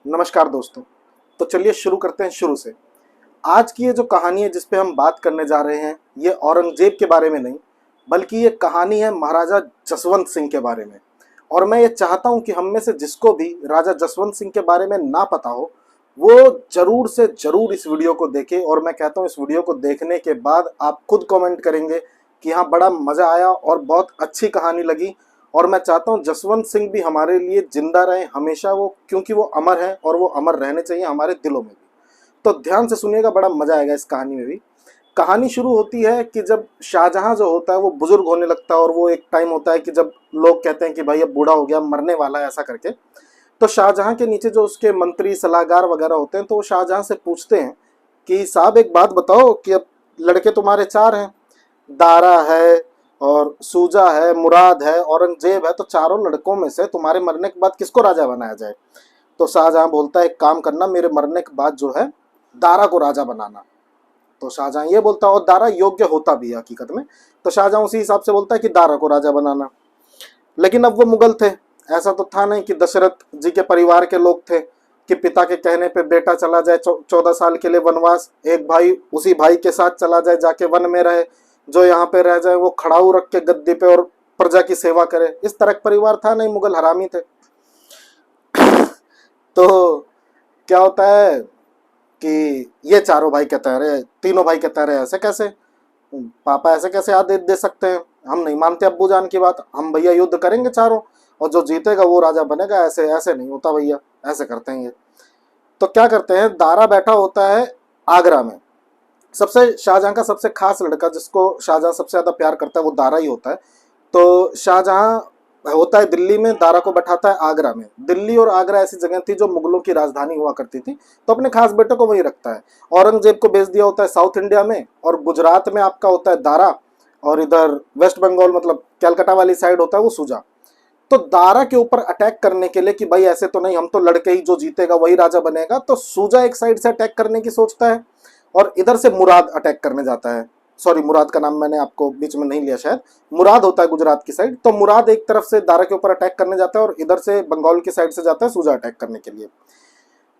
नमस्कार दोस्तों। तो चलिए शुरू करते हैं शुरू से। आज की ये जो कहानी है जिस पे हम बात करने जा रहे हैं, ये औरंगजेब के बारे में नहीं, बल्कि ये कहानी है महाराजा जसवंत सिंह के बारे में। और मैं ये चाहता हूँ कि हम में से जिसको भी राजा जसवंत सिंह के बारे में ना पता हो, वो जरूर से जरूर इस वीडियो को देखे। और मैं कहता हूँ इस वीडियो को देखने के बाद आप खुद कमेंट करेंगे कि हाँ, बड़ा मज़ा आया और बहुत अच्छी कहानी लगी। और मैं चाहता हूँ जसवंत सिंह भी हमारे लिए जिंदा रहे हमेशा, वो क्योंकि वो अमर है और वो अमर रहने चाहिए हमारे दिलों में भी। तो ध्यान से सुनिएगा, बड़ा मजा आएगा इस कहानी में भी। कहानी शुरू होती है कि जब शाहजहां जो होता है वो बुजुर्ग होने लगता है, और वो एक टाइम होता है कि जब लोग कहते हैं कि भाई अब बूढ़ा हो गया, मरने वाला है, ऐसा करके। तो शाहजहां के नीचे जो उसके मंत्री सलाहकार वगैरह होते हैं, तो वो शाहजहां से पूछते हैं कि साहब एक बात बताओ कि अब लड़के तुम्हारे चार हैं, दारा है और सूजा है, मुराद है, औरंगजेब है, तो चारों लड़कों में से तुम्हारे मरने के बाद किसको राजा बनाया जाए? तो शाहजहां बोलता है एक काम करना, मेरे मरने के बाद जो है दारा को राजा बनाना। तो शाहजहां ये बोलता है, और दारा योग्य होता भी है हकीकत में। तो शाहजहां उसी हिसाब से बोलता है कि दारा को राजा बनाना। लेकिन अब वो मुगल थे, ऐसा तो था नहीं कि दशरथ जी के परिवार के लोग थे कि पिता के कहने पे बेटा चला जाए 14 साल के लिए वनवास, एक भाई उसी भाई के साथ चला जाए, जाके वन में रहे, जो यहाँ पे रह जाए वो खड़ाऊ रख के गद्दी पे और प्रजा की सेवा करे। इस तरह का परिवार था नहीं, मुगल हरामी थे। तो क्या होता है कि ये चारों भाई कहते हैं, अरे तीनों भाई कहते हैं, अरे ऐसे कैसे पापा, ऐसे कैसे आदेश दे सकते हैं, हम नहीं मानते अब्बू जान की बात, हम भैया युद्ध करेंगे चारों और जो जीतेगा वो राजा बनेगा, ऐसे ऐसे नहीं होता भैया, ऐसे करते हैं ये। तो क्या करते हैं, दारा बैठा होता है आगरा में। सबसे शाहजहां का सबसे खास लड़का जिसको शाहजहां सबसे ज्यादा प्यार करता है वो दारा ही होता है। तो शाहजहां होता है दिल्ली में, दारा को बैठाता है आगरा में। दिल्ली और आगरा ऐसी जगह थी जो मुगलों की राजधानी हुआ करती थी, तो अपने खास बेटे को वही रखता है। औरंगजेब को भेज दिया होता है साउथ इंडिया में, और गुजरात में आपका होता है दारा, और इधर वेस्ट बंगाल मतलब कैलकाटा वाली साइड होता है वो सूजा। तो दारा के ऊपर अटैक करने के लिए कि भाई ऐसे तो नहीं, हम तो लड़के ही, जो जीतेगा वही राजा बनेगा, तो सूजा एक साइड से अटैक करने की सोचता है और इधर से मुराद अटैक करने जाता है। सॉरी, मुराद का नाम मैंने आपको बीच में नहीं लिया शायद, मुराद होता है गुजरात की साइड। तो मुराद एक तरफ से दारा के ऊपर अटैक करने जाता है और इधर से बंगाल की साइड से जाता है सूजा अटैक करने के लिए।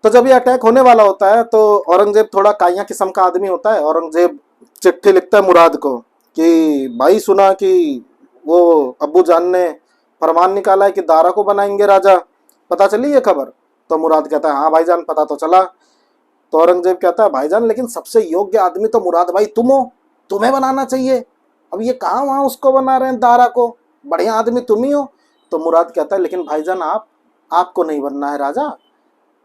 तो जब ये अटैक होने वाला होता है तो औरंगजेब थोड़ा काइया किस्म का आदमी होता है। औरंगजेब चिट्ठी लिखता है मुराद को कि भाई सुना कि वो अब्बू जान ने फरमान निकाला है कि दारा को बनाएंगे राजा, पता चली ये खबर? तो मुराद कहता है हाँ भाईजान पता तो चला। तो औरंगजेब कहता है भाईजान लेकिन सबसे योग्य आदमी तो मुराद भाई तुम हो, तुम्हें बनाना चाहिए। अब ये कहाँ वहाँ उसको बना रहे हैं दारा को, बढ़िया आदमी तुम ही हो। तो मुराद कहता है लेकिन भाईजान आपको नहीं बनना है राजा।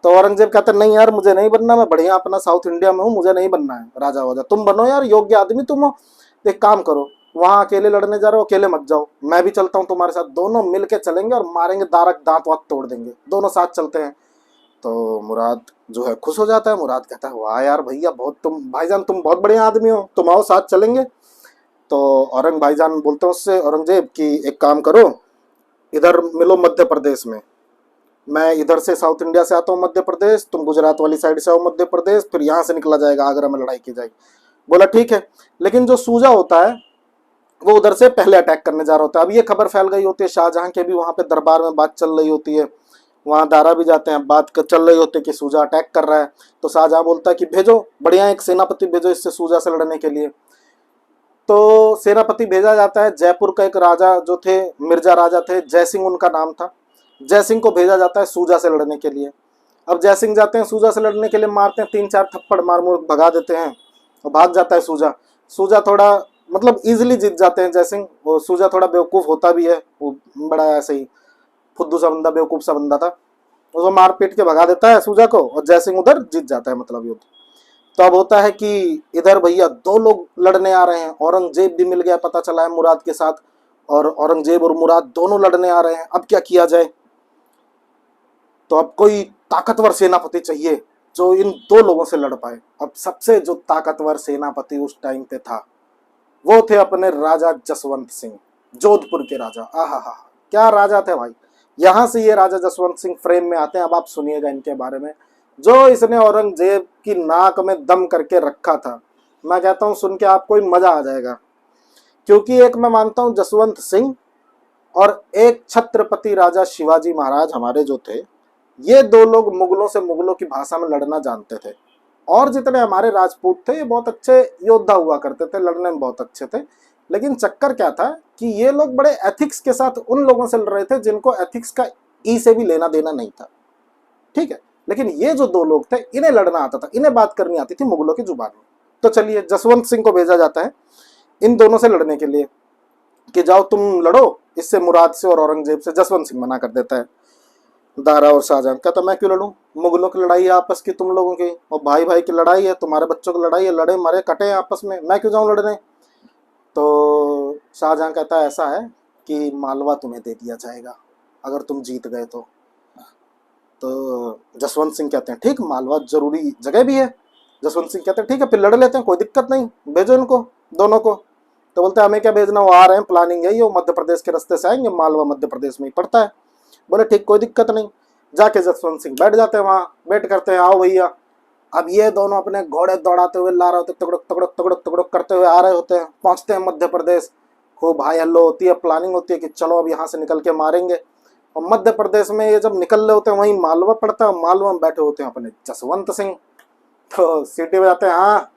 तो औरंगजेब कहता है नहीं यार, मुझे नहीं बनना, मैं बढ़िया अपना साउथ इंडिया में हूँ, मुझे नहीं बनना है राजा वाजा, तुम बनो यार, योग्य आदमी तुम हो। तो एक काम करो, वहां अकेले लड़ने जा रहे हो, अकेले मत जाओ, मैं भी चलता हूँ तुम्हारे साथ, दोनों मिलके चलेंगे और मारेंगे दारा, दांत वात तोड़ देंगे, दोनों साथ चलते हैं। तो मुराद जो है खुश हो जाता है। मुराद कहता है वाह यार भैया, बहुत तुम भाईजान तुम बहुत बढ़िया आदमी हो, तुम आओ साथ चलेंगे। तो औरंग भाईजान बोलते हैं उससे, औरंगजेब की एक काम करो, इधर मिलो मध्य प्रदेश में, मैं इधर से साउथ इंडिया से आता हूँ मध्य प्रदेश, तुम गुजरात वाली साइड से आओ मध्य प्रदेश, फिर यहाँ से निकला जाएगा, आगरा में लड़ाई की जाएगी। बोला ठीक है। लेकिन जो सूजा होता है वो उधर से पहले अटैक करने जा रहा होता है। अब ये खबर फैल गई होती है, शाहजहां के भी वहां पे दरबार में बात चल रही होती है, वहां दारा भी जाते हैं, बात चल रही होती है कि सूजा अटैक कर रहा है। तो शाहजहां बोलता है कि भेजो, बढ़िया एक सेनापति भेजो इससे सूजा से लड़ने के लिए। तो सेनापति भेजा जाता है, जयपुर का एक राजा जो थे, मिर्जा राजा थे, जयसिंह उनका नाम था, जयसिंह को भेजा जाता है सूजा से लड़ने के लिए। अब जयसिंह जाते हैं सूजा से लड़ने के लिए, मारते हैं 3-4 थप्पड़, मार मुर भगा देते हैं और भाग जाता है सूजा। सूजा थोड़ा मतलब इजीली जीत जाते हैं जयसिंह, और सूजा थोड़ा बेवकूफ़ होता भी है, वो बड़ा ऐसे ही फुद्दू सा बंदा, बेवकूफ़ सा बंदा था, उसको मार पीट के भगा देता है सूजा को, और जयसिंह उधर जीत जाता है मतलब युद्ध। तो अब होता है कि इधर भैया दो लोग लड़ने आ रहे हैं, औरंगजेब भी मिल गया, पता चला है मुराद के साथ, और औरंगजेब और मुराद दोनों लड़ने आ रहे हैं। अब क्या किया जाए? तो अब कोई ताकतवर सेनापति चाहिए जो इन दो लोगों से लड़ पाए। अब सबसे जो ताकतवर सेनापति उस टाइम पे था वो थे अपने राजा जसवंत सिंह, जोधपुर के राजा। आहा हा, क्या राजा थे भाई। यहां से ये राजा जसवंत सिंह फ्रेम में आते हैं। अब आप सुनिएगा इनके बारे में, जो इसने औरंगजेब की नाक में दम करके रखा था। मैं कहता हूं सुन के आपको मजा आ जाएगा, क्योंकि एक मैं मानता हूं जसवंत सिंह और एक छत्रपति राजा शिवाजी महाराज हमारे जो थे, ये दो लोग मुगलों से मुगलों की भाषा में लड़ना जानते थे, और जितने हमारे राजपूत थे ये बहुत अच्छे योद्धा हुआ करते थे, लड़ने में बहुत अच्छे थे। लेकिन चक्कर क्या था कि ये लोग बड़े एथिक्स के साथ उन लोगों से लड़ रहे थे जिनको एथिक्स का ई से भी लेना देना नहीं था, ठीक है। लेकिन ये जो दो लोग थे इन्हें लड़ना आता था, इन्हें बात करनी आती थी मुगलों की जुबान में। तो चलिए जसवंत सिंह को भेजा जाता है इन दोनों से लड़ने के लिए कि जाओ तुम लड़ो इससे, मुराद से और औरंगजेब से। जसवंत सिंह मना कर देता है। दारा और शाहजहां कहता मैं क्यों लड़ूं, मुगलों की लड़ाई है आपस की तुम लोगों की, और भाई भाई की लड़ाई है, तुम्हारे बच्चों की लड़ाई है, लड़े मरे कटे आपस में, मैं क्यों जाऊं लड़ने। तो शाहजहां कहता है ऐसा है कि मालवा तुम्हें दे दिया जाएगा अगर तुम जीत गए तो जसवंत सिंह कहते हैं ठीक, मालवा जरूरी जगह भी है। जसवंत सिंह कहते हैं ठीक है फिर लड़ लेते हैं, कोई दिक्कत नहीं, भेजो इनको दोनों को। तो बोलते हैं हमें क्या भेजना, वो आ रहे हैं, प्लानिंग है ये, वो मध्य प्रदेश के रास्ते से आएंगे, मालवा मध्य प्रदेश में ही पड़ता है। बोले ठीक कोई दिक्कत नहीं। जाके जसवंत सिंह बैठ जाते हैं वहाँ, वेट करते हैं आओ भैया। अब ये दोनों अपने घोड़े दौड़ाते हुए ला रहे होते, तगड़क तगड़क तगड़क तगड़क करते हुए आ रहे होते हैं, पहुंचते हैं मध्य प्रदेश। खूब हाई हल्लो होती है, प्लानिंग होती है कि चलो अब यहाँ से निकल के मारेंगे। और मध्य प्रदेश में ये जब निकल रहे होते हैं वहीं मालवा पड़ता है, मालवा में बैठे होते हैं अपने जसवंत सिंह। तो सीटी बजाते हैं, हाँ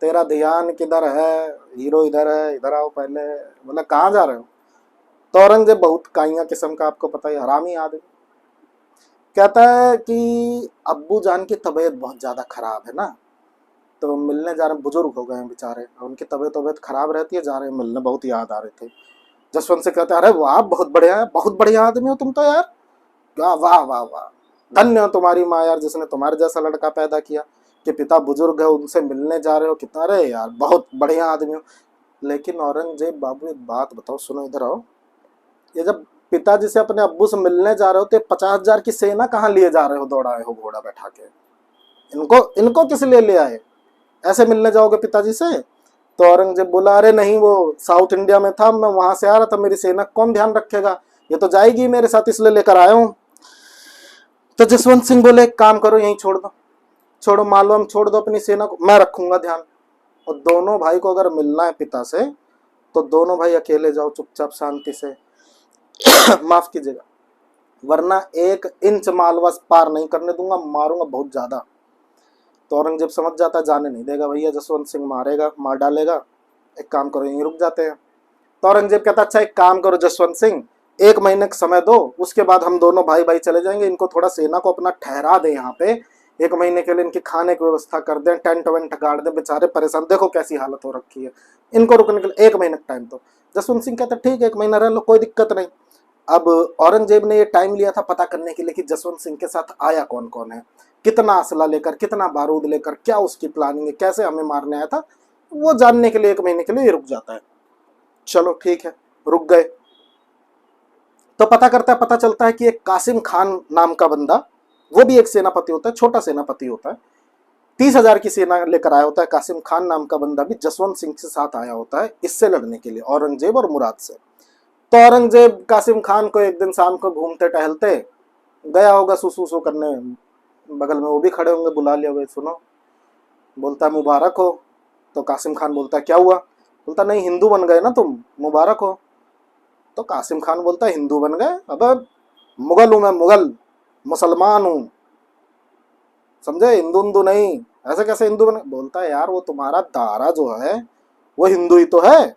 तेरा ध्यान किधर है, हीरो इधर है, इधर आओ पहले। बोला कहाँ जा रहे हो। तो औरंगजेब बहुत काइया किस्म का, आपको पता है हरामी आदमी, कहता है कि अब्बू जान की तबीयत बहुत ज़्यादा ख़राब है ना, तो मिलने जा रहे हैं, बुजुर्ग हो गए हैं बेचारे, उनकी तबीयत ख़राब रहती है, जा रहे हैं मिलने, बहुत याद आ रहे थे। जसवंत से कहते हैं अरे वाह बहुत बढ़िया है, बहुत बढ़िया आदमी हो तुम तो यार, वाह वाह वाह वाह, धन्य हो तुम्हारी माँ यार जिसने तुम्हारे जैसा लड़का पैदा किया, कि पिता बुजुर्ग है उनसे मिलने जा रहे हो, कितना, अरे यार बहुत बढ़िया आदमी हो। लेकिन औरंगजेब बाबू एक बात बताओ, सुनो इधर आओ, ये जब पिताजी से अपने अब्बू से मिलने जा रहे हो तो 50,000 की सेना कहाँ लिए जा रहे हो, दौड़ाए हो घोड़ा बैठा के, इनको इनको किस लिए ले आए, ऐसे मिलने जाओगे पिताजी से। तो औरंगजेब बोला अरे नहीं वो साउथ इंडिया में था, मैं वहां से आ रहा था, मेरी सेना कौन ध्यान रखेगा, ये तो जाएगी मेरे साथ इसलिए लेकर आया हूँ। तो जसवंत सिंह बोले एक काम करो यहीं छोड़ दो, छोड़ो मालवा में छोड़ दो अपनी सेना को, मैं रखूंगा ध्यान। और दोनों भाई को अगर मिलना है पिता से तो दोनों भाई अकेले जाओ चुपचाप शांति से माफ कीजिएगा, वरना 1 इंच मालवा पार नहीं करने दूंगा, मारूंगा बहुत ज्यादा। तो औरंगजेब समझ जाता है जाने नहीं देगा भैया, जसवंत सिंह मारेगा, मार डालेगा, एक काम करो यहीं रुक जाते हैं। तो औरंगजेब कहता अच्छा एक काम करो जसवंत सिंह, 1 महीने का समय दो, उसके बाद हम दोनों भाई भाई चले जाएंगे, इनको थोड़ा सेना को अपना ठहरा दे यहाँ पे, 1 महीने के लिए इनकी खाने की व्यवस्था कर दें, टेंट वेंट गाड़ दें, बेचारे परेशान, देखो कैसी हालत हो रखी है, इनको रुकने के लिए 1 महीने का टाइम दो। जसवंत सिंह कहता ठीक है 1 महीना रह लो कोई दिक्कत नहीं। अब औरंगजेब ने ये टाइम लिया था पता करने के लिए कि जसवंत सिंह के साथ आया कौन कौन है, कितना असला लेकर, कितना बारूद लेकर, क्या उसकी प्लानिंग है, कैसे हमें मारने आया था, वो जानने के लिए 1 महीने के लिए रुक जाता है। चलो ठीक है रुक गए। तो पता करता है, पता चलता है कि एक कासिम खान नाम का बंदा, वो भी एक सेनापति होता है, छोटा सेनापति होता है, 30,000 की सेना लेकर आया होता है। कासिम खान नाम का बंदा भी जसवंत सिंह के साथ आया होता है इससे लड़ने के लिए, औरंगजेब और मुराद से। तो औरंगजेब कासिम खान को एक दिन शाम को घूमते टहलते गया होगा सुसु करने, बगल में वो भी खड़े होंगे, बुला लिया भाई सुनो, बोलता है मुबारक हो। तो कासिम खान बोलता है क्या हुआ, बोलता नहीं हिंदू बन गए ना तुम, मुबारक हो। तो कासिम खान बोलता है हिंदू बन गए, अब मुगल हूं मैं, मुगल मुसलमान हूं, समझे, हिंदू हिंदू नहीं, ऐसे कैसे हिंदू बन। बोलता है यार वो तुम्हारा दारा जो है वो हिंदू ही तो है,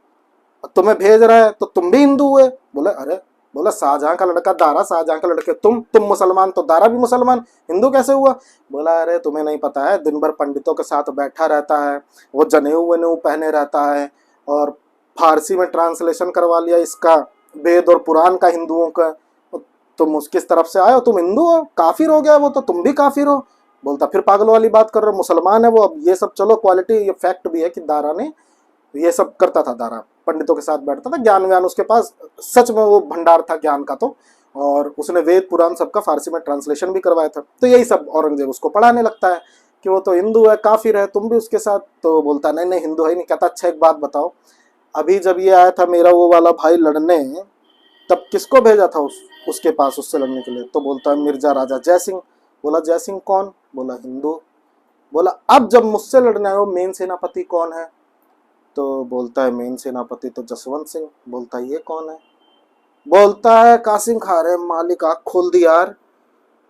तुम्हें भेज रहा है तो तुम भी हिंदू हुए। बोले अरे, बोला शाहजहां का लड़का दारा, शाहजहां का लड़के तुम मुसलमान, तो दारा भी मुसलमान, हिंदू कैसे हुआ। बोला अरे तुम्हें नहीं पता है, दिन भर पंडितों के साथ बैठा रहता है, वो जनेऊ वनेऊ पहने रहता है, और फारसी में ट्रांसलेशन करवा लिया इसका, वेद और पुराण का हिंदुओं का, तुम किस तरफ से आए हो, तुम हिंदू हो, काफिर हो गया वो तो, तुम भी काफिर हो। बोलता फिर पागल वाली बात कर रहे हो, मुसलमान है वो। अब ये सब चलो क्वालिटी, ये फैक्ट भी है कि दारा ने ये सब करता था, दारा पंडितों के साथ बैठता था, ज्ञान व्यान उसके पास सच में वो भंडार था ज्ञान का। तो और उसने वेद पुराण सबका फारसी में ट्रांसलेशन भी करवाया था। तो यही सब औरंगजेब उसको पढ़ाने लगता है कि वो तो हिंदू है, काफिर है, तुम भी उसके साथ। तो बोलता नहीं नहीं हिंदू है नहीं। कहता अच्छा एक बात बताओ, अभी जब ये आया था मेरा वो वाला भाई लड़ने, तब किसको भेजा था उसके पास उससे लड़ने के लिए। तो बोलता है मिर्जा राजा जय सिंह। बोला जय सिंह कौन, बोला हिंदू। बोला अब जब मुझसे लड़ने आए हो मेन सेनापति कौन है। तो बोलता है मेन सेनापति तो जसवंत सिंह। बोलता है ये कौन है। बोलता है कासिम खा रहे मालिक, आँख खोल दी यार,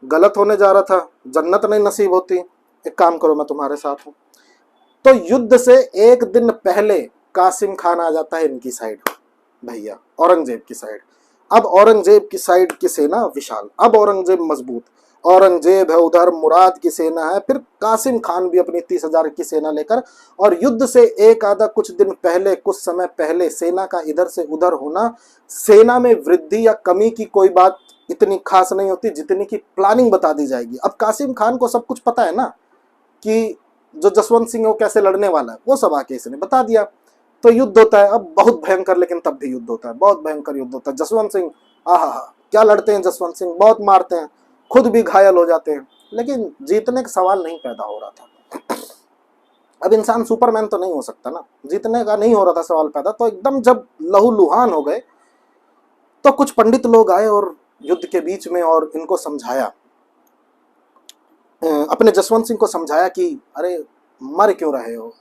गलत होने जा रहा था, जन्नत नहीं नसीब होती, एक काम करो मैं तुम्हारे साथ हूं। तो युद्ध से एक दिन पहले कासिम खान आ जाता है इनकी साइड, भैया औरंगजेब की साइड। अब औरंगजेब की साइड की सेना विशाल, अब औरंगजेब मजबूत, औरंगजेब है उधर, मुराद की सेना है, फिर कासिम खान भी अपनी 30,000 की सेना लेकर। और युद्ध से एक आधा कुछ दिन पहले, कुछ समय पहले सेना का इधर से उधर होना, सेना में वृद्धि या कमी की कोई बात इतनी खास नहीं होती जितनी की प्लानिंग बता दी जाएगी। अब कासिम खान को सब कुछ पता है ना कि जो जसवंत सिंह है वो कैसे लड़ने वाला है, वो सब आके इसने बता दिया। तो युद्ध होता है अब बहुत भयंकर, लेकिन तब भी युद्ध होता है, बहुत भयंकर युद्ध होता है। जसवंत सिंह आहा क्या लड़ते हैं, जसवंत सिंह बहुत मारते हैं, खुद भी घायल हो जाते हैं, लेकिन जीतने का सवाल नहीं पैदा हो रहा था। अब इंसान सुपरमैन तो नहीं हो सकता ना, जीतने का नहीं हो रहा था सवाल पैदा। तो एकदम जब लहूलुहान हो गए तो कुछ पंडित लोग आए और युद्ध के बीच में और इनको समझाया, अपने जसवंत सिंह को समझाया कि अरे मर क्यों रहे हो,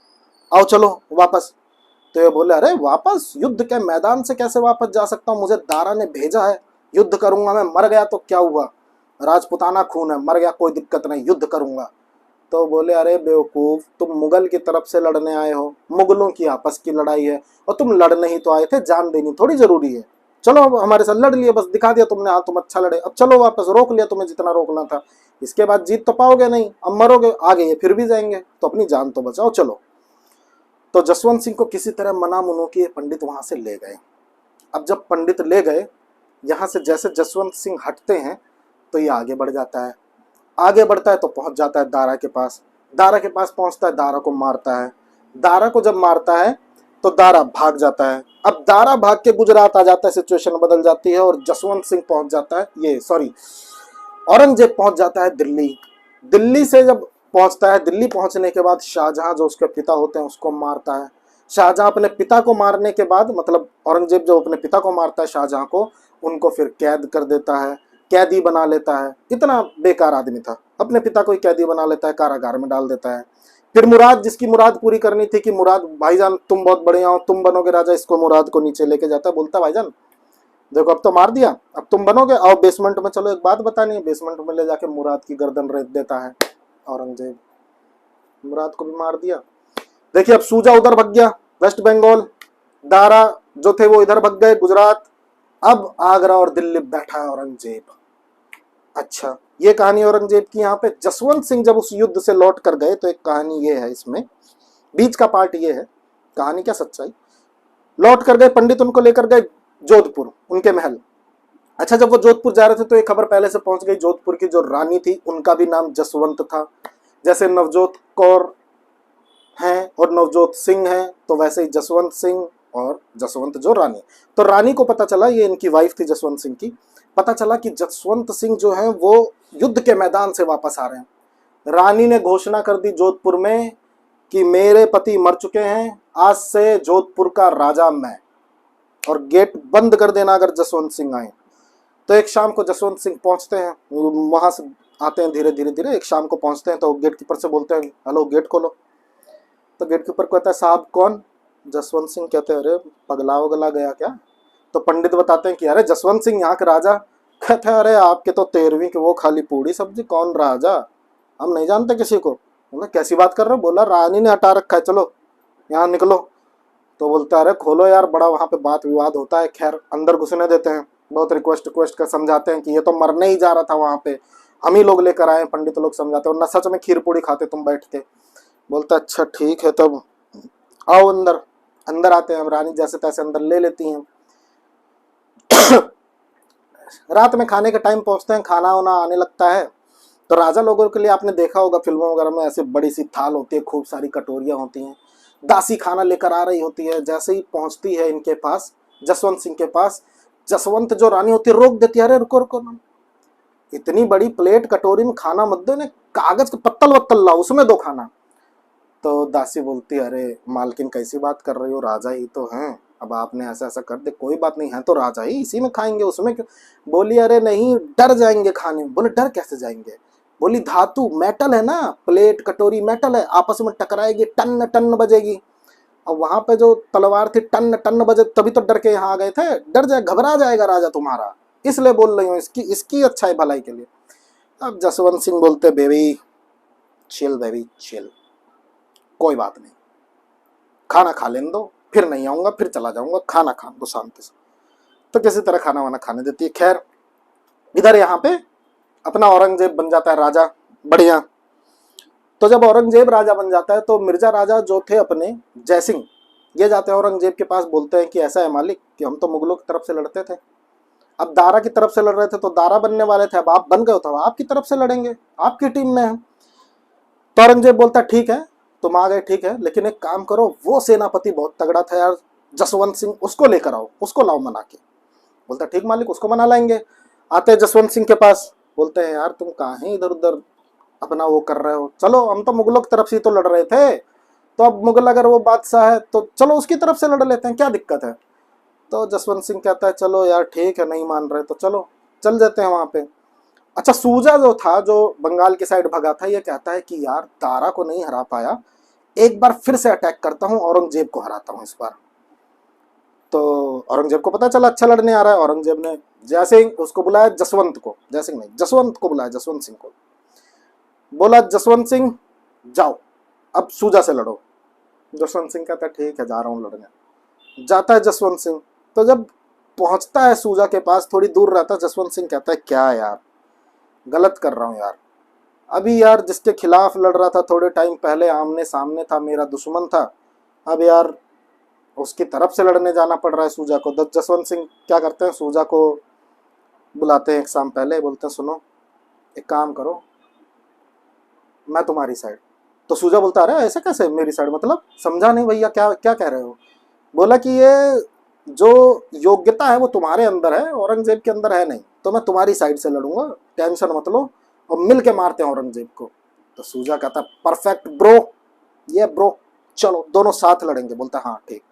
आओ चलो वापस। तो ये बोले अरे वापस, युद्ध के मैदान से कैसे वापस जा सकता हूँ, मुझे दारा ने भेजा है, युद्ध करूंगा मैं, मर गया तो क्या हुआ, राजपुताना खून है, मर गया कोई दिक्कत नहीं, युद्ध करूंगा। तो बोले अरे बेवकूफ, तुम मुगल की तरफ से लड़ने आए हो, मुगलों की आपस की लड़ाई है, और तुम लड़ने ही तो आए थे, जान देनी थोड़ी जरूरी है। चलो अब हमारे साथ लड़ लिए, बस दिखा दिया तुमने, हाँ तुम अच्छा लड़े, अब चलो वापस, रोक लिया तुम्हें जितना रोकना था, इसके बाद जीत तो पाओगे नहीं, अब मरोगे, आगे ये फिर भी जाएंगे, तो अपनी जान तो बचाओ, चलो। तो जसवंत सिंह को किसी तरह मना मुनो किए पंडित वहां से ले गए। अब जब पंडित ले गए, यहाँ से जैसे जसवंत सिंह हटते हैं तो ये आगे बढ़ जाता है, आगे बढ़ता है तो पहुंच जाता है दारा के पास, दारा के पास पहुंचता है, दारा को मारता है। दारा को जब मारता है तो दारा भाग जाता है। अब दारा भाग के गुजरात आ जाता है, सिचुएशन बदल जाती है और जसवंत सिंह पहुंच जाता है, ये सॉरी औरंगजेब पहुंच जाता है दिल्ली। दिल्ली से जब पहुंचता है, दिल्ली पहुंचने के बाद शाहजहां जो उसके पिता होते हैं उसको मारता है। शाहजहां अपने पिता को मारने के बाद, मतलब औरंगजेब जो अपने पिता को मारता है शाहजहां को, उनको फिर कैद कर देता है, कैदी बना लेता है। इतना बेकार आदमी था, अपने पिता को ही कैदी बना लेता है, कारागार में डाल देता है। फिर मुराद, जिसकी मुराद पूरी करनी थी कि मुराद भाईजान तुम बहुत बढ़िया हो, तुम बनोगे राजा, इसको मुराद को नीचे लेके जाता है, बोलता भाईजान देखो अब तो मार दिया, अब तुम बनोगे, आओ बेसमेंट में चलो, एक बात बतानी है। बेसमेंट में ले जाके मुराद की गर्दन रेत देता है औरंगजेब, मुराद को भी मार दिया। देखिए अब सूजा उधर भग गया वेस्ट बंगाल, दारा जो थे वो इधर भग गए गुजरात, अब आगरा और दिल्ली बैठा है औरंगजेब। अच्छा ये कहानी औरंगजेब की। यहाँ पे जसवंत सिंह जब उस युद्ध से लौट कर गए तो एक कहानी ये है, इसमें बीच का पार्ट ये है, कहानी क्या सच्चाई। लौट कर गए, पंडित उनको लेकर गए जोधपुर, उनके महल। अच्छा जब वो जोधपुर जा रहे थे तो एक खबर पहले से पहुंच गई, जोधपुर की जो रानी थी उनका भी नाम जसवंत था। जैसे नवजोत कौर हैं और नवजोत सिंह हैं, तो वैसे ही जसवंत सिंह और जसवंत जो रानी। तो रानी को पता चला, ये इनकी वाइफ थी जसवंत सिंह की, पता चला कि जसवंत सिंह जो है वो युद्ध के मैदान से वापस आ रहे हैं। रानी ने घोषणा कर दी जोधपुर में कि मेरे पति मर चुके हैं, आज से जोधपुर का राजा मैं, और गेट बंद कर देना अगर जसवंत सिंह आए। तो एक शाम को जसवंत सिंह पहुंचते हैं, वहां से आते हैं धीरे धीरे धीरे, एक शाम को पहुंचते हैं तो गेट कीपर से बोलते हैं हेलो गेट खोलो। तो गेट कीपर कहता है साहब कौन। जसवंत सिंह कहते हैं अरे पगला वगला गया क्या। तो पंडित बताते हैं कि अरे जसवंत सिंह यहाँ के राजा। कहते हैं अरे आपके तो 13वीं के वो खाली पूड़ी सब्जी, कौन राजा, हम नहीं जानते किसी को। बोला कैसी बात कर रहे हो। बोला रानी ने हटा रखा है, चलो यहाँ निकलो। तो बोलता है अरे खोलो यार, बड़ा वहाँ पे बात विवाद होता है। खैर अंदर घुसने देते हैं, बहुत रिक्वेस्ट कर समझाते हैं कि ये तो मरने ही जा रहा था वहाँ पे, हम ही लोग लेकर आए। पंडित लोग समझाते हैं, और न सच में खीर पूड़ी खाते तुम बैठ के। बोलता अच्छा ठीक है तब आओ अंदर। अंदर आते हैं, रानी जैसे तैसे अंदर ले लेती हैं। रात में खाने के टाइम पहुंचते हैं, खाना वाना आने लगता है। तो राजा लोगों के लिए आपने देखा होगा फिल्मों वगैरह में, ऐसे बड़ी सी थाल होती है, खूब सारी कटोरियां होती हैं, दासी खाना लेकर आ रही होती है। जैसे ही पहुंचती है इनके पास, जसवंत सिंह के पास, जसवंत जो रानी होती है रोक देती है, अरे रुको रुको, इतनी बड़ी प्लेट कटोरी में खाना मत दो, इन्हें कागज का पत्तल वत्तल लाओ, उसमें दो खाना। तो दासी बोलती है अरे मालकिन कैसी बात कर रही हो, राजा ही तो हैं, अब आपने ऐसा ऐसा कर दे, कोई बात नहीं है तो राजा ही, इसी में खाएंगे, उसमें क्यों। बोली अरे नहीं डर जाएंगे खाने में। बोले डर कैसे जाएंगे। बोली धातु मेटल है ना, प्लेट कटोरी मेटल है, आपस में टकराएगी, टन टन बजेगी। अब वहां पे जो तलवार थी टन टन बजे, तभी तो डर के यहाँ आ गए थे, डर जाए घबरा जाएगा राजा तुम्हारा, इसलिए बोल रही हूँ, इसकी इसकी अच्छाई भलाई के लिए। अब जसवंत सिंह बोलते बेबी चिल, कोई बात नहीं, खाना खा लेने दो, फिर नहीं आऊंगा, फिर चला जाऊंगा, खाना खा दो शांति से। तो किसी तरह खाना वाना खाने देती है। खैर इधर यहाँ पे अपना औरंगजेब बन जाता है राजा, बढ़िया। तो जब औरंगजेब राजा बन जाता है तो मिर्जा राजा जो थे अपने जयसिंह, ये जाते हैं औरंगजेब के पास, बोलते हैं कि ऐसा है मालिक कि हम तो मुगलों की तरफ से लड़ते थे, अब दारा की तरफ से लड़ रहे थे तो दारा बनने वाले थे, अब आप बन गए हो तो आपकी तरफ से लड़ेंगे, आपकी टीम में है। तो औरंगजेब बोलता ठीक है, तुम आ गए ठीक है, लेकिन एक काम करो, वो सेनापति बहुत तगड़ा था यार जसवंत सिंह, उसको लेकर आओ, उसको लाओ मना के। बोलता ठीक मालिक, उसको मना लाएंगे। आते हैं जसवंत सिंह के पास, बोलते हैं यार तुम कहाँ इधर उधर अपना वो कर रहे हो, चलो हम तो मुगलों की तरफ से तो लड़ रहे थे, तो अब मुगल अगर वो बादशाह है तो चलो उसकी तरफ से लड़ लेते हैं, क्या दिक्कत है। तो जसवंत सिंह कहता है चलो यार ठीक है, नहीं मान रहे तो चलो चल जाते हैं वहां पे। अच्छा सूजा जो था, जो बंगाल की साइड भगा था, ये कहता है कि यार दारा को नहीं हरा पाया, एक बार फिर से अटैक करता हूं, औरंगजेब को हराता हूं इस बार। तो औरंगजेब को पता चला अच्छा लड़ने आ रहा है, औरंगजेब ने जयसिंह उसको बुलाया, जसवंत को, जयसिंह नहीं जसवंत को बुलाया, जसवंत सिंह को बोला जसवंत सिंह जाओ अब सूजा से लड़ो। जसवंत सिंह कहता है ठीक है जा रहा हूं लड़ने। जाता है जसवंत सिंह, तो जब पहुंचता है सूजा के पास, थोड़ी दूर रहता है, जसवंत सिंह कहता है क्या यार गलत कर रहा हूं यार, अभी यार जिसके खिलाफ लड़ रहा था थोड़े टाइम पहले आमने सामने था, मेरा दुश्मन था, अब यार उसकी तरफ से लड़ने जाना पड़ रहा है सूजा को। जसवंत सिंह क्या करते हैं, सूजा को बुलाते हैं एक शाम पहले, बोलते हैं सुनो एक काम करो, मैं तुम्हारी साइड। तो सूजा बोलता अरे ऐसे कैसे मेरी साइड, मतलब समझा नहीं भैया, क्या क्या कह रहे हो। बोला कि ये जो योग्यता है वो तुम्हारे अंदर है, औरंगजेब के अंदर है नहीं, तो मैं तुम्हारी साइड से लड़ूंगा, टेंशन मत लो, और मिल के मारते हैं औरंगजेब को। तो सूजा कहता परफेक्ट ब्रो, ये ब्रो, चलो दोनों साथ लड़ेंगे। बोलता हाँ ठीक।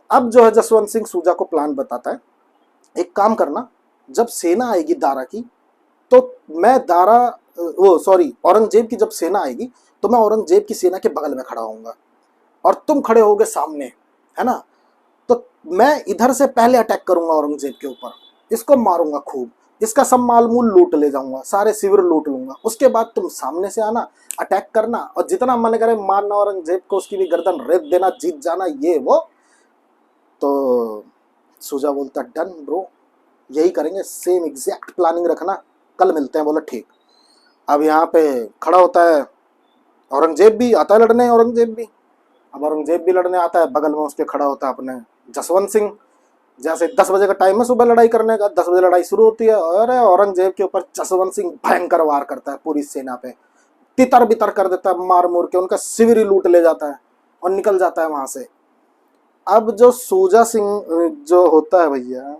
अब जो है जसवंत सिंह सूजा को प्लान बताता है, एक काम करना, जब सेना आएगी दारा की, तो मैं दारा वो सॉरी औरंगजेब की जब सेना आएगी तो मैं औरंगजेब की सेना के बगल में खड़ा होऊंगा और तुम खड़े होगे सामने, है ना, तो मैं इधर से पहले अटैक करूंगा औरंगजेब के ऊपर, इसको मारूंगा खूब, इसका सब माल मूल लूट ले जाऊंगा, सारे शिविर लूट लूंगा, उसके बाद तुम सामने से आना, अटैक करना, और जितना मन करे मारना औरंगजेब को, उसकी भी गर्दन रेत देना, जीत जाना, ये वो। तो सूजा बोलता डन ब्रो, यही करेंगे, सेम एग्जैक्ट प्लानिंग रखना, कल मिलते हैं। बोला ठीक। अब यहाँ पे खड़ा होता है औरंगजेब, भी आता है लड़ने, औरंगजेब भी, अब औरंगजेब भी लड़ने आता है, बगल में उसके खड़ा होता है अपने जसवंत सिंह। जैसे 10 बजे का टाइम है सुबह लड़ाई करने का, 10 बजे लड़ाई शुरू होती है, और औरंगजेब के ऊपर जसवंत सिंह भयंकर वार करता है पूरी सेना पे, तितर बितर कर देता है, मार मुर के उनका शिविर ही लूट ले जाता है और निकल जाता है वहां से। अब जो सूजा सिंह जो होता है भैया,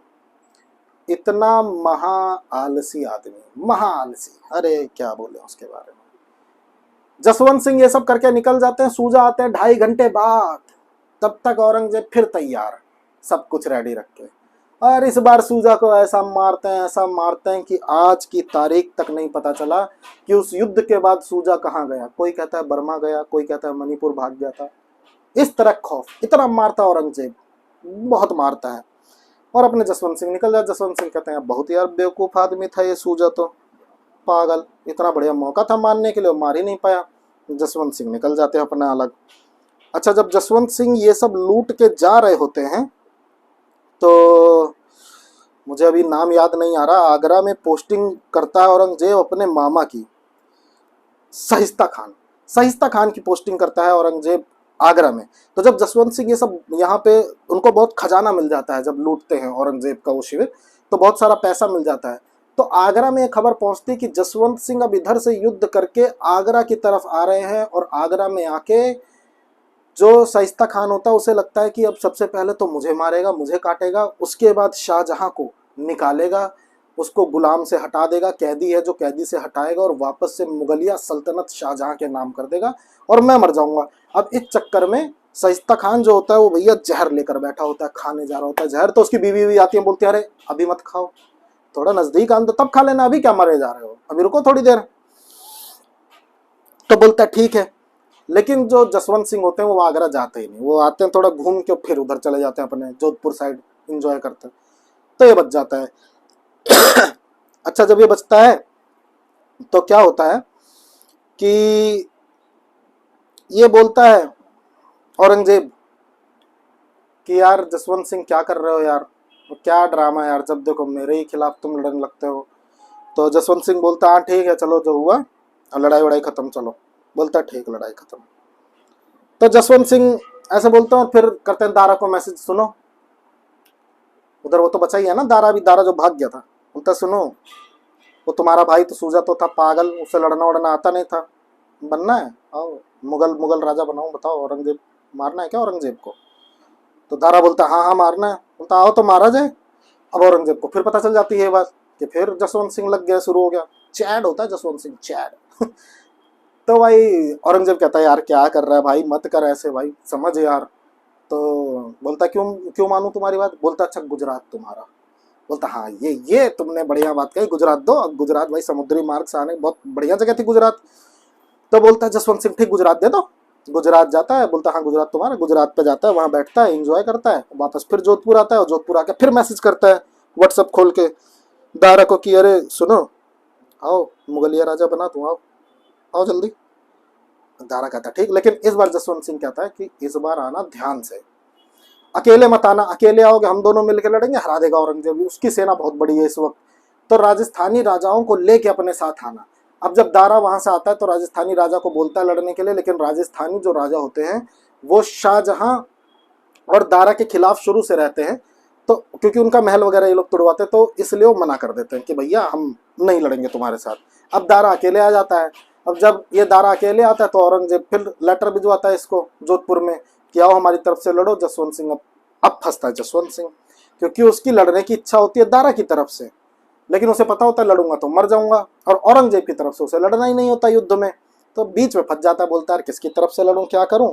इतना महा आलसी आदमी, महा आलसी, अरे क्या बोले उसके बारे में। जसवंत सिंह ये सब करके निकल जाते हैं, सूजा आते हैं 2.5 घंटे बाद, तब तक औरंगजेब फिर तैयार, सब कुछ रेडी रख के, और इस बार सूजा को ऐसा मारते हैं, ऐसा मारते हैं कि आज की तारीख तक नहीं पता चला कि उस युद्ध के बाद सूजा कहाँ गया। कोई कहता है बर्मा गया, कोई कहता है मणिपुर भाग गया था, इस तरह खौफ, इतना मारता औरंगजेब, बहुत मारता है। और अपने जसवंत सिंह निकल जाए। जसवंत सिंह कहते हैं बहुत यार बेवकूफ़ आदमी था ये सूजा, तो पागल, इतना बढ़िया मौका था मारने के लिए, मार ही नहीं पाया। जसवंत सिंह निकल जाते हैं अपना अलग। अच्छा जब जसवंत सिंह ये सब लूट के जा रहे होते हैं, तो मुझे अभी नाम याद नहीं आ रहा, आगरा में पोस्टिंग करता है औरंगजेब अपने मामा की, सहिस्ता खान, सहिस्ता खान की पोस्टिंग करता है औरंगजेब आगरा में। तो जब जसवंत सिंह ये सब यहाँ पे, उनको बहुत खजाना मिल जाता है जब लूटते हैं औरंगजेब का वो शिविर, तो बहुत सारा पैसा मिल जाता है। तो आगरा में एक खबर पहुंचती कि जसवंत सिंह अब इधर से युद्ध करके आगरा की तरफ आ रहे हैं, और आगरा में आके जो शाइस्ता खान होता है उसे लगता है कि अब सबसे पहले तो मुझे मारेगा, मुझे काटेगा, उसके बाद शाहजहां को निकालेगा, उसको गुलाम से हटा देगा, कैदी है जो कैदी से हटाएगा, और वापस से मुगलिया सल्तनत शाहजहां के नाम कर देगा, और मैं मर जाऊंगा। अब इस चक्कर में शाइस्ता खान जो होता है वो भैया जहर लेकर बैठा होता है, खाने जा रहा होता है जहर। तो उसकी बीवी भी आती है, बोलती है अरे अभी मत खाओ, थोड़ा नजदीक आन दो तब खा लेना, अभी क्या मरे जा रहे हो, अभी रुको थोड़ी देर। तो बोलता है ठीक है। लेकिन जो जसवंत सिंह होते हैं वो आगरा जाते ही नहीं, वो आते हैं थोड़ा घूम के फिर उधर चले जाते हैं अपने जोधपुर साइड, इंजॉय करते हैं। तो ये बच जाता है। अच्छा जब ये बचता है तो क्या होता है कि ये बोलता है औरंगजेब कि यार जसवंत सिंह क्या कर रहे हो यार, तो क्या ड्रामा यार, जब देखो मेरे ही खिलाफ तुम लड़ने लगते हो। तो जसवंत सिंह बोलता हाँ ठीक है चलो जो हुआ, और लड़ाई वड़ाई खत्म, चलो। बोलता ठीक, लड़ाई खत्म। तो जसवंत सिंह ऐसे बोलते हैं और फिर करते हैं दारा को मैसेज, सुनो उधर वो तो बचा ही है ना दारा, भी दारा जो भाग गया था। बोलता सुनो, वो तुम्हारा भाई तो सूजा तो था पागल, उससे लड़ना वड़ना आता नहीं था, बनना है आओ, मुगल मुगल राजा बनाऊं, बताओ औरंगजेब मारना है क्या औरंगजेब को। तो दारा बोलता हाँ हाँ मारना है। बोलता आओ तो मारा जाए। अब औरंगजेब को फिर पता चल जाती है ये बात कि फिर जसवंत सिंह लग गया, शुरू हो गया चैड, होता है जसवंत सिंह चैड। तो भाई औरंगजेब कहता है यार क्या कर रहा है भाई, मत कर ऐसे भाई, समझ यार। तो बोलता क्यों क्यों मानूं तुम्हारी बात। बोलता अच्छा गुजरात तुम्हारा। बोलता हाँ ये तुमने बढ़िया बात कही, गुजरात दो। अब गुजरात भाई समुद्री मार्ग से आने बहुत बढ़िया जगह थी गुजरात। तो बोलता है जसवंत सिंह ठीक गुजरात दे दो। गुजरात जाता है, बोलता हाँ गुजरात तुम्हारा। गुजरात पे जाता है, वहां बैठता है, एंजॉय करता है, वापस फिर जोधपुर आता है, और जोधपुर आके फिर मैसेज करता है व्हाट्सअप खोल के दारा को कि अरे सुनो, आओ मुगलिया राजा बना तू, आओ आओ जल्दी। दारा कहता है ठीक, लेकिन इस बार जसवंत सिंह कहता है कि इस बार आना ध्यान से, अकेले मत आना, अकेले आओगे हम दोनों मिलकर लड़ेंगे, हरा देगा औरंगजेब, उसकी सेना बहुत बड़ी है इस वक्त। तो राजस्थानी राजाओं को लेके अपने साथ आना। अब जब दारा वहां से आता है तो राजस्थानी राजा को बोलता है लड़ने के लिए, लेकिन राजस्थानी जो राजा होते हैं वो शाहजहां और दारा के खिलाफ शुरू से रहते हैं। तो क्योंकि उनका महल वगैरह ये लोग तुड़वाते, तो इसलिए वो मना कर देते हैं कि भैया हम नहीं लड़ेंगे तुम्हारे साथ। अब दारा अकेले आ जाता है। अब जब ये दारा अकेले आता है तो औरंगजेब फिर लेटर भिजवाता है इसको जोधपुर में कि आओ हमारी तरफ से लड़ो। जसवंत सिंह अब फंसता है जसवंत सिंह, क्योंकि उसकी लड़ने की इच्छा होती है दारा की तरफ से, लेकिन उसे पता होता है लड़ूंगा तो मर जाऊंगा, और औरंगजेब की तरफ से उसे लड़ना ही नहीं होता युद्ध में। तो बीच में फंस जाता है, बोलता है किसकी तरफ से लड़ूं, क्या करूं।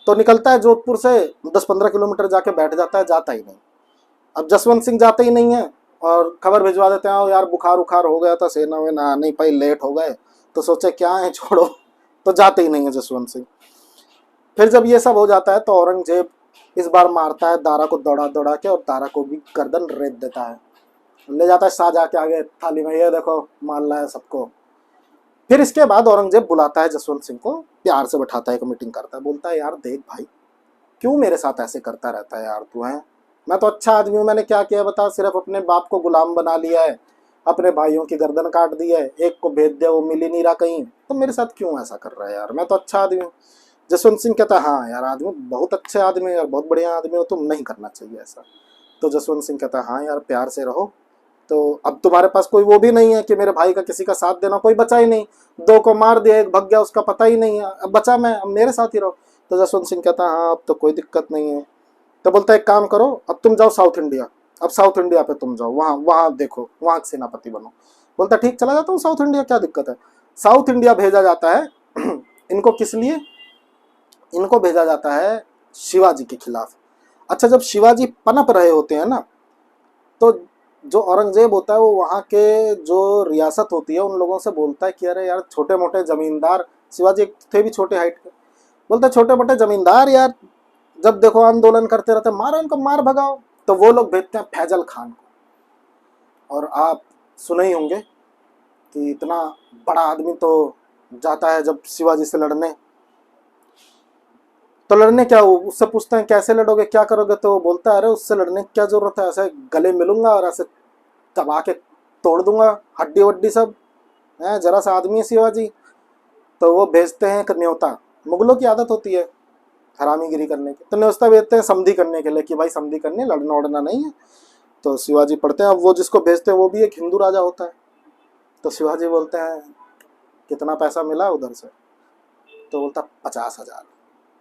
तो निकलता है जोधपुर से 10-15 किलोमीटर जाके बैठ जाता है, जाता ही नहीं। अब जसवंत सिंह जाते ही नहीं है, और खबर भिजवा देते हैं यार बुखार उखार हो गया था, सेना वेना नहीं पाई, लेट हो गए, तो सोचे क्या है छोड़ो, तो जाते ही नहीं है जसवंत सिंह। फिर जब ये सब हो जाता है तो औरंगजेब इस बार मारता है दारा को दौड़ा दौड़ा के, और दारा को भी गर्दन रेत देता है, ले जाता है शाहजहाँ के आगे थाली में, ये देखो मारना है सबको। फिर इसके बाद औरंगजेब बुलाता है जसवंत सिंह को, प्यार से बैठाता है, एक मीटिंग करता है, बोलता है यार देख भाई क्यों मेरे साथ ऐसे करता रहता है यार तू, है मैं तो अच्छा आदमी हूँ, मैंने क्या किया बता, सिर्फ अपने बाप को गुलाम बना लिया है, अपने भाइयों की गर्दन काट दी है, एक को भेज दिया वो मिल ही नहीं रहा कहीं, तो मेरे साथ क्यों ऐसा कर रहा है यार, मैं तो अच्छा आदमी हूँ। जसवंत सिंह कहता है हाँ यार आदमी बहुत अच्छे आदमी है यार, बहुत बढ़िया आदमी हो तुम, नहीं करना चाहिए ऐसा। तो जसवंत सिंह कहता है हाँ यार प्यार से रहो। तो अब तुम्हारे पास कोई वो भी नहीं है कि मेरे भाई का किसी का साथ देना, कोई बचा ही नहीं, दो को मार दिया, एक भग गया, उसका पता ही नहीं है, अब बचा मैं, अब मेरे साथ ही रहो। तो जसवंत सिंह कहता हाँ अब तो कोई दिक्कत नहीं है। तो बोलता है एक काम करो, अब तुम जाओ साउथ इंडिया, अब साउथ इंडिया पे तुम जाओ, वहाँ वहाँ देखो, वहाँ सेनापति बनो। बोलता ठीक चला जाता हूँ साउथ इंडिया, क्या दिक्कत है। साउथ इंडिया भेजा जाता है इनको किस लिए, इनको भेजा जाता है शिवाजी के खिलाफ। अच्छा जब शिवाजी पनप रहे होते हैं ना, तो जो औरंगजेब होता है वो वहाँ के जो रियासत होती है उन लोगों से बोलता है कि अरे यार छोटे मोटे जमींदार, शिवाजी थे भी छोटे हाइट के, बोलता है छोटे मोटे जमींदार यार जब देखो आंदोलन करते रहते, मारो इनको, मार भगाओ। तो वो लोग भेजते हैं फैजल खान को। और आप सुने ही होंगे कि इतना बड़ा आदमी तो जाता है जब शिवाजी से लड़ने, तो लड़ने क्या, वो उससे पूछते हैं कैसे लड़ोगे क्या करोगे, तो वो बोलता है अरे उससे लड़ने की क्या जरूरत है, ऐसे गले मिलूंगा और ऐसे दबा के तोड़ दूंगा हड्डी वड्डी सब, है जरा सा आदमी है शिवाजी। तो वो भेजते हैं एक न्योता, मुगलों की आदत होती है हरामीगिरी करने की, तो न्योता भेजते हैं समधी करने के लिए कि भाई समधी करनी, लड़ना उड़ना नहीं है। तो शिवाजी पढ़ते हैं, अब वो जिसको भेजते हैं वो भी एक हिंदू राजा होता है। तो शिवाजी बोलते हैं कितना पैसा मिला उधर से, तो बोलता 50,000।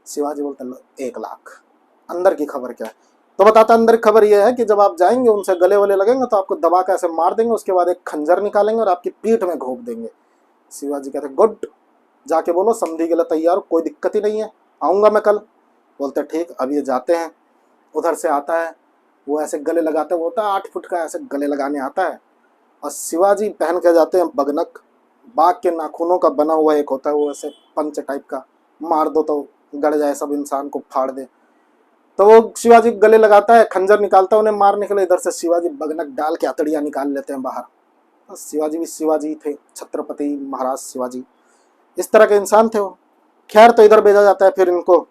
शिवाजी बोलता लो 1 लाख। अंदर की खबर क्या है, तो बताता अंदर की खबर यह है कि जब आप जाएंगे उनसे गले वले लगेंगे तो आपको दबा के ऐसे मार देंगे, उसके बाद एक खंजर निकालेंगे और आपकी पीठ में घोंप देंगे। शिवाजी कहते गुड, जाके बोलो समधी के लिए तैयार हो, कोई दिक्कत ही नहीं है, आऊँगा मैं कल। बोलते ठीक, अब ये जाते हैं, उधर से आता है, वो ऐसे गले लगाते, वो होता है 8 फुट का, ऐसे गले लगाने आता है, और शिवाजी पहन के जाते हैं बगनक, बाघ के नाखूनों का बना हुआ एक होता है वो ऐसे पंच टाइप का, मार दो तो गड़ जाए, सब इंसान को फाड़ दे। तो वो शिवाजी गले लगाता है, खंजर निकालता है उन्हें मारने के लिए, इधर से शिवाजी बगनक डाल के अतड़ियाँ निकाल लेते हैं बाहर, शिवाजी भी शिवाजी थे, छत्रपति महाराज शिवाजी, इस तरह के इंसान थे वो। खैर, तो इधर भेजा जाता है फिर इनको,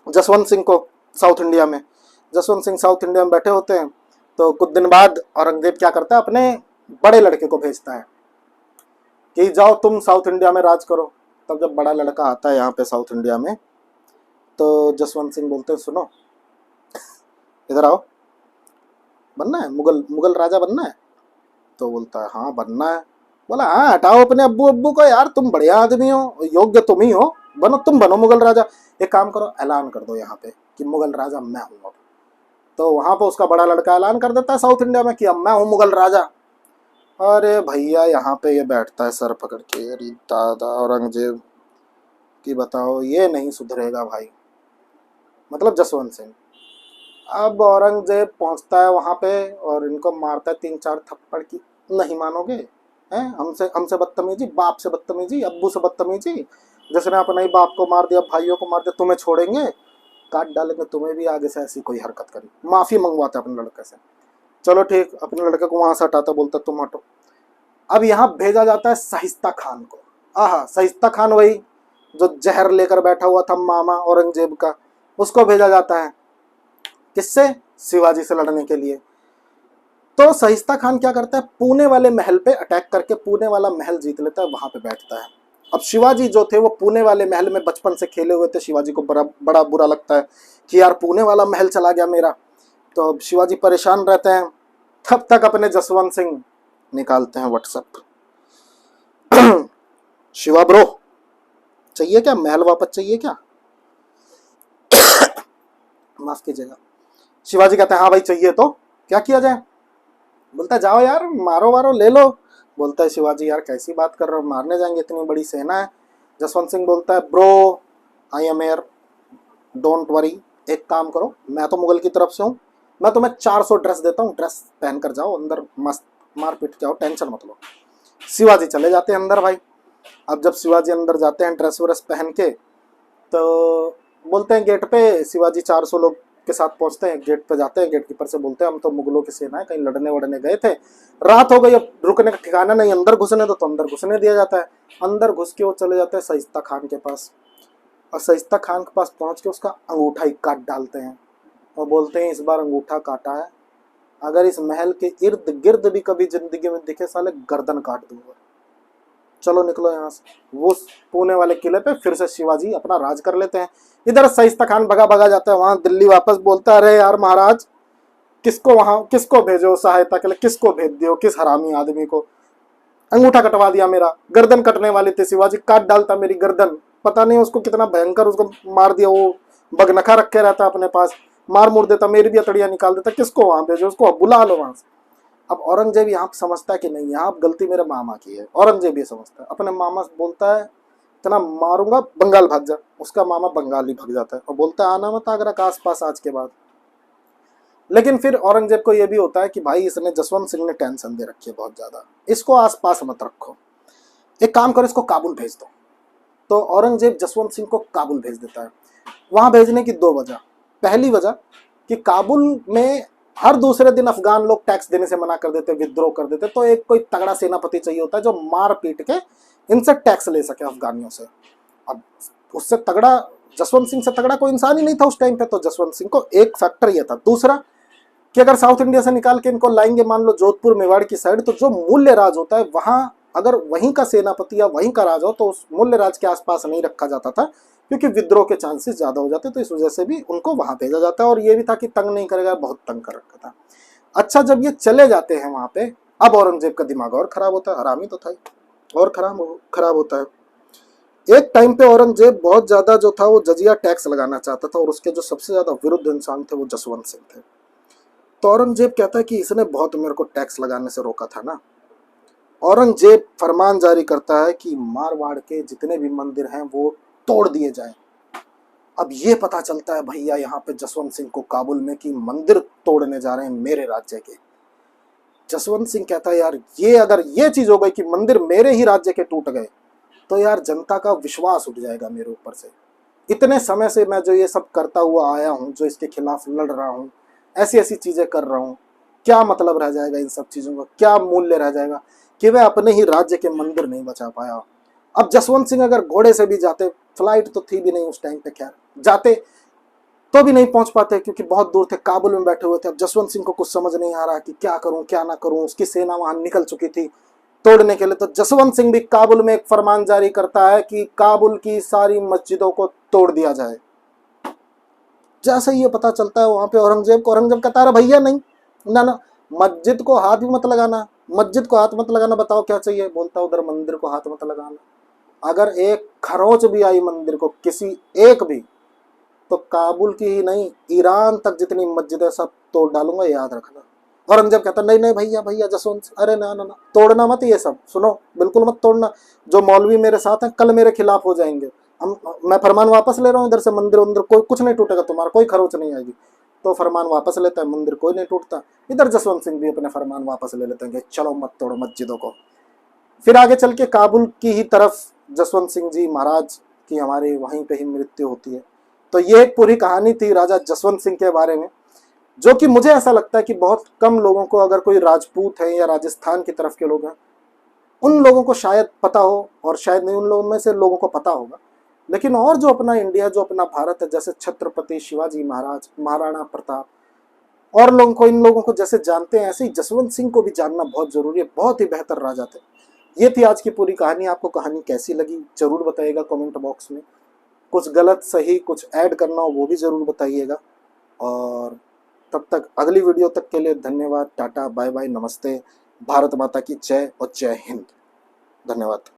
जसवंत सिंह को, साउथ इंडिया में। जसवंत सिंह साउथ इंडिया में बैठे होते हैं, तो कुछ दिन बाद औरंगजेब क्या करता है, अपने बड़े लड़के को भेजता है कि जाओ तुम साउथ इंडिया में राज करो। तब जब बड़ा लड़का आता है यहाँ पे साउथ इंडिया में, तो जसवंत सिंह बोलते हैं सुनो, इधर आओ, बनना है मुगल राजा बनना है। तो बोलता है हाँ बनना है। बोला हाँ, हटाओ अपने अब्बू अब्बू को यार, तुम बढ़िया आदमी हो, योग्य तुम ही हो, तुम बनो मुगल राजा। एक काम करो, ऐलान कर दो यहाँ पे कि मुगल राजा मैं हूँ अब। तो वहां पर उसका बड़ा लड़का ऐलान कर देता है साउथ इंडिया में कि अब मैं हूँ मुगल राजा। अरे भैया, यहाँ पे ये बैठता है सर पकड़ के, अरे दादा औरंगजेब की बताओ, ये नहीं सुधरेगा भाई, मतलब जसवंत सिंह। अब औरंगजेब पहुंचता है वहां पे और इनको मारता है 3-4 थप्पड़ की, नहीं मानोगे हैं, हमसे हमसे बदतमीजी, बाप से बदतमीजी, अब्बू से बदतमीजी, जिसने अपने ही बाप को मार दिया, भाइयों को मार दिया, तुम्हें छोड़ेंगे, काट डालेंगे तुम्हें भी आगे से ऐसी कोई हरकत करी। माफी मंगवाते अपने लड़के से, चलो ठीक, अपने लड़के को वहां से हटाता, बोलता तुम हटो। अब यहाँ भेजा जाता है शाइस्ता खान को। आहा, शाइस्ता खान वही जो जहर लेकर बैठा हुआ था मामा औरंगजेब का, उसको भेजा जाता है किससे, शिवाजी से लड़ने के लिए। तो शाइस्ता खान क्या करता है, पुणे वाले महल पे अटैक करके पुणे वाला महल जीत लेता है, वहां पे बैठता है। अब शिवाजी जो थे वो पुणे वाले महल में बचपन से खेले हुए थे, शिवाजी को बड़ा बुरा लगता है कि यार पुणे वाला महल चला गया मेरा। तो अब शिवाजी परेशान रहते हैं। तब तक अपने जसवंत सिंह निकालते हैं व्हाट्सएप, शिवा ब्रो चाहिए क्या, महल वापस चाहिए क्या, माफ कीजिएगा। शिवाजी कहते हैं हाँ भाई चाहिए, तो क्या किया जाए। बोलता है जाओ यार, मारो वारो ले लो। बोलता है शिवाजी यार कैसी बात कर रहे हो, मारने जाएंगे, इतनी बड़ी सेना है। जसवंत सिंह बोलता है bro I am air, don't worry, एक काम करो, मैं तो मुगल की तरफ से हूँ, मैं तुम्हें 400 ड्रेस देता हूँ, ड्रेस पहन कर जाओ अंदर, मस्त मार पीट जाओ, टेंशन मत लो। शिवाजी चले जाते हैं अंदर भाई। अब जब शिवाजी अंदर जाते हैं ड्रेस व्रेस पहन के, तो बोलते हैं गेट पे, शिवाजी 400 लोग के साथ पहुंचते हैं, गेट पे जाते हैं, गेट कीपर से बोलते हैं हम तो मुगलों की सेना है, कहीं लड़ने वड़ने गए थे, रात हो गई, अब रुकने का ठिकाना नहीं, अंदर घुसने दो, तो अंदर घुसने दिया जाता है। अंदर घुस के वो चले जाते हैं शाइस्ता खान के पास, और शाइस्ता खान के पास पहुंच के उसका अंगूठा ही काट डालते हैं और बोलते हैं इस बार अंगूठा काटा है, अगर इस महल के इर्द गिर्द भी कभी जिंदगी में दिखे साले गर्दन काट दूंगा, चलो निकलो यहाँ से। वो पुणे वाले किले पे फिर से शिवाजी अपना राज कर लेते हैं। इधर शाइस्ता खान भगा भगा जाता है वहां दिल्ली वापस, बोलता है अरे यार महाराज, किसको भेजो सहायता के लिए, किसको भेज दियो, किस हरामी आदमी को, अंगूठा कटवा दिया मेरा, गर्दन कटने वाली थी शिवाजी, काट डालता मेरी गर्दन, पता नहीं उसको कितना भयंकर उसको मार दिया, वो बगनखा रखे रहता अपने पास, मार मुड़ देता, मेरी भी अतड़ियां निकाल देता, किसको वहां भेजो, उसको बुला लो वहां से। अब औरंगजेब यहाँ समझता है कि नहीं, यहाँ गलती मेरे मामा की है, औरंगजेब ये समझता है, अपने मामा से बोलता है इतना मारूंगा बंगाल भाग जा, उसका मामा बंगाल ही भाग जाता है और बोलता है आना मत आगरा के आसपास आज के बाद। लेकिन फिर औरंगजेब को यह भी होता है कि भाई इसने जसवंत सिंह ने टेंशन दे रखी है बहुत ज्यादा, इसको आसपास मत रखो, एक काम करो इसको काबुल भेज दो। तो औरंगजेब जसवंत सिंह को काबुल भेज देता है। वहां भेजने की 2 वजह, पहली वजह कि काबुल में हर दूसरे दिन अफगान लोग टैक्स देने से मना कर देते, विद्रोह कर देते, तो एक कोई तगड़ा सेनापति चाहिए होता है जो मार पीट के इनसे टैक्स ले सके अफगानियों से। अब उससे तगड़ा, जसवंत सिंह से तगड़ा कोई इंसान ही नहीं था उस टाइम पे, तो जसवंत सिंह को एक फैक्टर ये था। दूसरा कि अगर साउथ इंडिया से निकाल के इनको लाएंगे मान लो जोधपुर मेवाड़ की साइड, तो जो मूल्य राज होता है वहां अगर वहीं का सेनापति या वहीं का राज हो तो उस मूल्य राज के आसपास नहीं रखा जाता था, क्योंकि विद्रोह के चांसेस ज्यादा हो जाते, तो इस वजह से भी उनको वहां भेजा जाता है। और ये भी था कि तंग नहीं करेगा, बहुत तंग कर रखा था। अच्छा, जब ये चले जाते हैं वहां पे, अब औरंगजेब का दिमाग और खराब होता है, हरामी तो था ही, और खराब होता है। एक टाइम पे औरंगजेब बहुत ज्यादा जो था वो जजिया टैक्स लगाना चाहता था, और उसके जो सबसे ज्यादा विरुद्ध इंसान थे वो जसवंत सिंह थे। तो औरंगजेब कहता है कि इसने बहुत मेरे को टैक्स लगाने से रोका था ना। औरंगजेब फरमान जारी करता है कि मारवाड़ के जितने भी मंदिर हैं वो तोड़ दिए जाएं। अब ये पता चलता है भैया यहाँ पे जसवंत सिंह को काबुल में कि मंदिर तोड़ने जा रहे हैं मेरे राज्य के। जसवंत सिंह कहता है यार ये अगर ये चीज हो गई कि मंदिर मेरे ही राज्य के टूट गए, तो यार जनता का विश्वास उठ जाएगा मेरे ऊपर से। इतने समय से मैं जो ये सब करता हुआ आया हूँ, जो इसके खिलाफ लड़ रहा हूँ, ऐसी ऐसी चीजें कर रहा हूँ, क्या मतलब रह जाएगा इन सब चीजों का, क्या मूल्य रह जाएगा कि वह अपने ही राज्य के मंदिर नहीं बचा पाया। अब जसवंत सिंह अगर घोड़े से भी जाते, फ्लाइट तो थी भी नहीं उस टाइम पे, खैर जाते तो भी नहीं पहुंच पाते क्योंकि बहुत दूर थे, काबुल में बैठे हुए थे। अब जसवंत सिंह को कुछ समझ नहीं आ रहा कि क्या करूं क्या ना करूं, उसकी सेना वहां निकल चुकी थी तोड़ने के लिए। तो जसवंत सिंह भी काबुल में एक फरमान जारी करता है कि काबुल की सारी मस्जिदों को तोड़ दिया जाए। जैसे ही ये पता चलता है वहां पे औरंगजेब को, औरंगजेब कहता है भैया नहीं, ना ना, मस्जिद को हाथ भी मत लगाना, मस्जिद को हाथ मत लगाना, बताओ क्या चाहिए। बोलता उधर मंदिर को हाथ मत लगाना, अगर एक खरोच भी आई मंदिर को, किसी एक भी, तो काबुल की ही नहीं ईरान तक जितनी मस्जिद है सब तोड़ डालूंगा, याद रखना। औरंगजेब कहता नहीं नहीं भैया भैया जसवंत, अरे ना ना ना, तोड़ना मत, ये सब सुनो, बिल्कुल मत तोड़ना। जो मौलवी मेरे साथ हैं कल मेरे खिलाफ हो जाएंगे, हम, मैं फरमान वापस ले रहा हूँ, इधर से मंदिर वंदिर कोई कुछ नहीं टूटेगा, तुम्हारा कोई खरोच नहीं आएगी। तो फरमान वापस लेता है, मंदिर कोई नहीं टूटता। इधर जसवंत सिंह भी अपने फरमान वापस ले लेते हैं, चलो मत तोड़ो मस्जिदों को। फिर आगे चल के काबुल की ही तरफ जसवंत सिंह जी महाराज की हमारी वहीं पे ही मृत्यु होती है। तो ये एक पूरी कहानी थी राजा जसवंत सिंह के बारे में, जो कि मुझे ऐसा लगता है कि बहुत कम लोगों को, अगर कोई राजपूत है या राजस्थान की तरफ के लोग हैं, उन लोगों को शायद पता हो, और शायद नहीं उन लोगों में से लोगों को पता होगा। लेकिन और जो अपना इंडिया, जो अपना भारत है, जैसे छत्रपति शिवाजी महाराज, महाराणा प्रताप, और लोगों को, इन लोगों को जैसे जानते हैं, ऐसे ही जसवंत सिंह को भी जानना बहुत जरूरी है। बहुत ही बेहतर राजा थे। ये थी आज की पूरी कहानी। आपको कहानी कैसी लगी जरूर बताइएगा कमेंट बॉक्स में। कुछ गलत सही कुछ ऐड करना हो वो भी जरूर बताइएगा। और तब तक अगली वीडियो तक के लिए धन्यवाद, टाटा बाय बाय, नमस्ते, भारत माता की जय और जय हिंद। धन्यवाद।